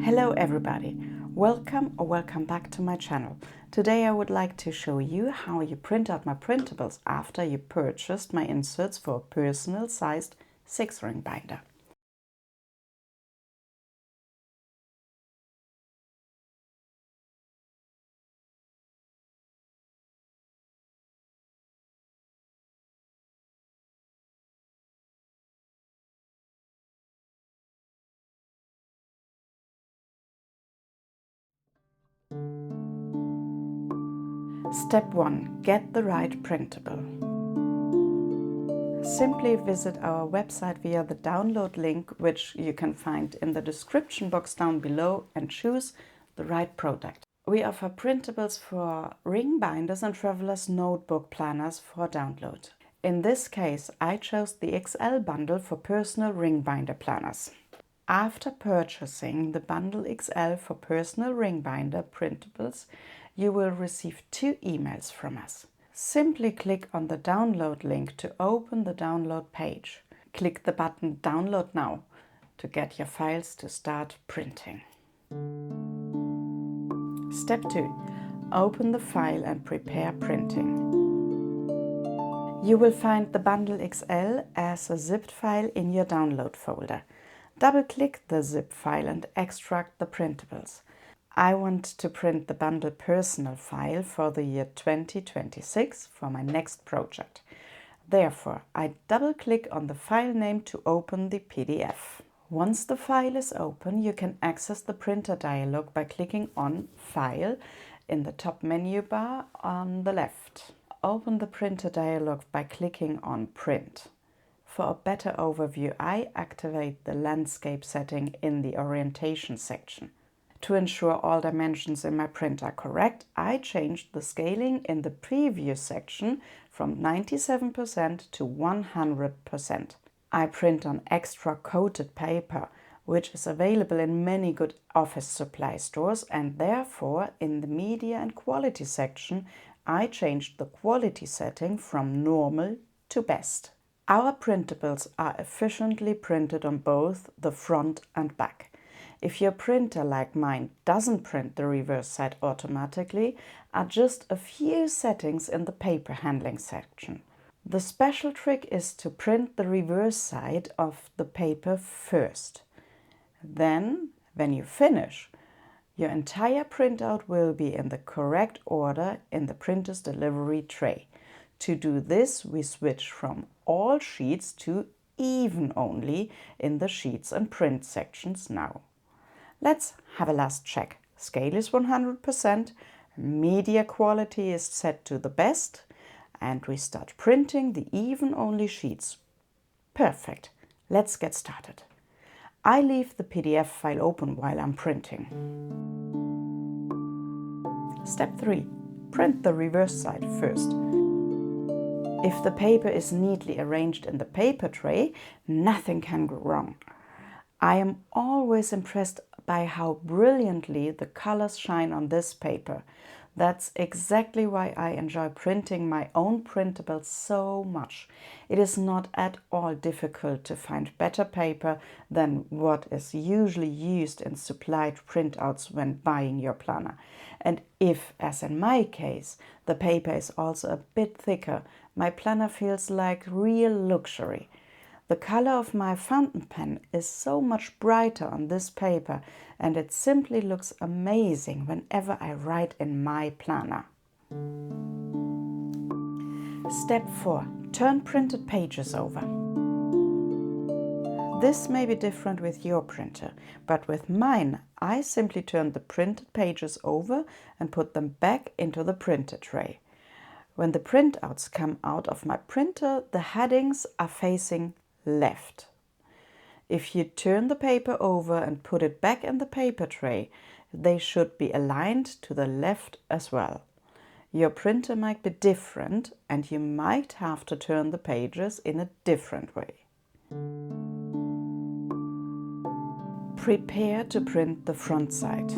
Hello everybody, welcome back to my channel. Today I would like to show you how you print out my printables after you purchased my inserts for a personal sized 6-ring binder. Step 1. Get the right printable. Simply visit our website via the download link, which you can find in the description box down below, and choose the right product. We offer printables for ring binders and travelers' notebook planners for download. In this case, I chose the XL bundle for personal ring binder planners. After purchasing the bundle XL for personal ring binder printables, you will receive 2 emails from us. Simply click on the download link to open the download page. Click the button Download Now to get your files to start printing. Step 2. Open the file and prepare printing. You will find the bundle XL as a zipped file in your download folder. Double-click the zip file and extract the printables. I want to print the bundle personal file for the year 2026 for my next project. Therefore, I double-click on the file name to open the PDF. Once the file is open, you can access the printer dialog by clicking on File in the top menu bar on the left. Open the printer dialog by clicking on Print. For a better overview, I activate the landscape setting in the orientation section. To ensure all dimensions in my print are correct, I changed the scaling in the previous section from 97% to 100%. I print on extra coated paper, which is available in many good office supply stores, and therefore in the media and quality section I changed the quality setting from normal to best. Our printables are efficiently printed on both the front and back. If your printer, like mine, doesn't print the reverse side automatically, adjust a few settings in the paper handling section. The special trick is to print the reverse side of the paper first. Then, when you finish, your entire printout will be in the correct order in the printer's delivery tray. To do this, we switch from all sheets to even only in the sheets and print sections now. Let's have a last check. Scale is 100%, media quality is set to the best, and we start printing the even only sheets. Perfect. Let's get started. I leave the PDF file open while I'm printing. Step 3. Print the reverse side first. If the paper is neatly arranged in the paper tray, nothing can go wrong. I am always impressed by how brilliantly the colors shine on this paper. That's exactly why I enjoy printing my own printables so much. It is not at all difficult to find better paper than what is usually used in supplied printouts when buying your planner. And if, as in my case, the paper is also a bit thicker, my planner feels like real luxury. The color of my fountain pen is so much brighter on this paper, and it simply looks amazing whenever I write in my planner. Step 4. Turn printed pages over. This may be different with your printer, but with mine, I simply turn the printed pages over and put them back into the printer tray. When the printouts come out of my printer, the headings are facing left. If you turn the paper over and put it back in the paper tray, they should be aligned to the left as well. Your printer might be different and you might have to turn the pages in a different way. Prepare to print the front side.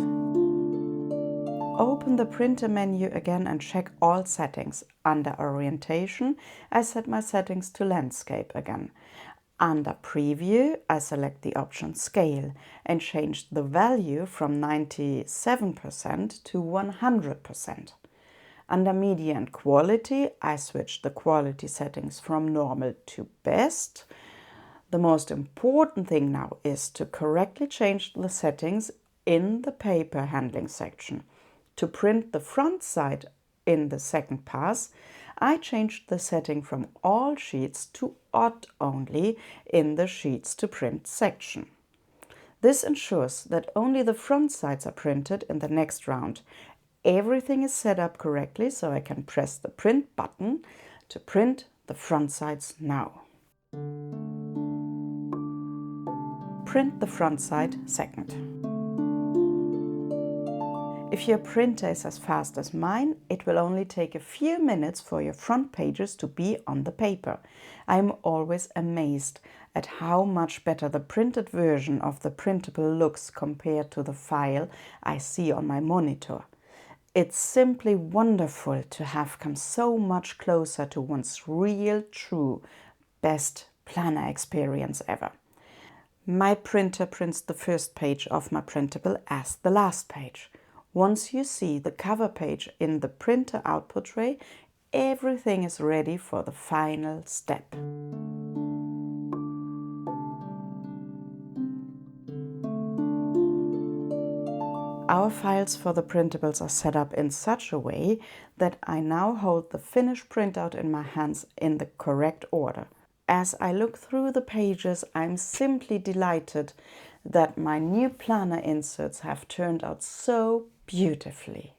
Open the printer menu again and check all settings. Under orientation, I set my settings to landscape again. Under Preview, I select the option Scale and change the value from 97% to 100%. Under Media and Quality, I switch the quality settings from normal to best. The most important thing now is to correctly change the settings in the paper handling section. To print the front side in the second pass, I changed the setting from all sheets to odd only in the Sheets to Print section. This ensures that only the front sides are printed in the next round. Everything is set up correctly, so I can press the print button to print the front sides now. Print the front side second. If your printer is as fast as mine, it will only take a few minutes for your front pages to be on the paper. I'm always amazed at how much better the printed version of the printable looks compared to the file I see on my monitor. It's simply wonderful to have come so much closer to one's real, true, best planner experience ever. My printer prints the first page of my printable as the last page. Once you see the cover page in the printer output tray, everything is ready for the final step. Our files for the printables are set up in such a way that I now hold the finished printout in my hands in the correct order. As I look through the pages, I'm simply delighted that my new planner inserts have turned out so beautifully.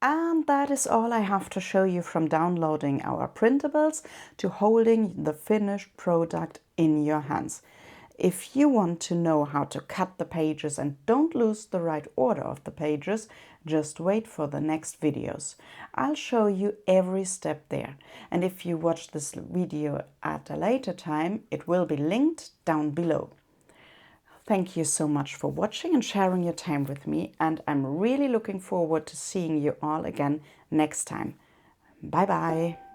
And that is all I have to show you from downloading our printables to holding the finished product in your hands. If you want to know how to cut the pages and don't lose the right order of the pages, just wait for the next videos. I'll show you every step there. And if you watch this video at a later time, it will be linked down below. Thank you so much for watching and sharing your time with me, and I'm really looking forward to seeing you all again next time. Bye bye!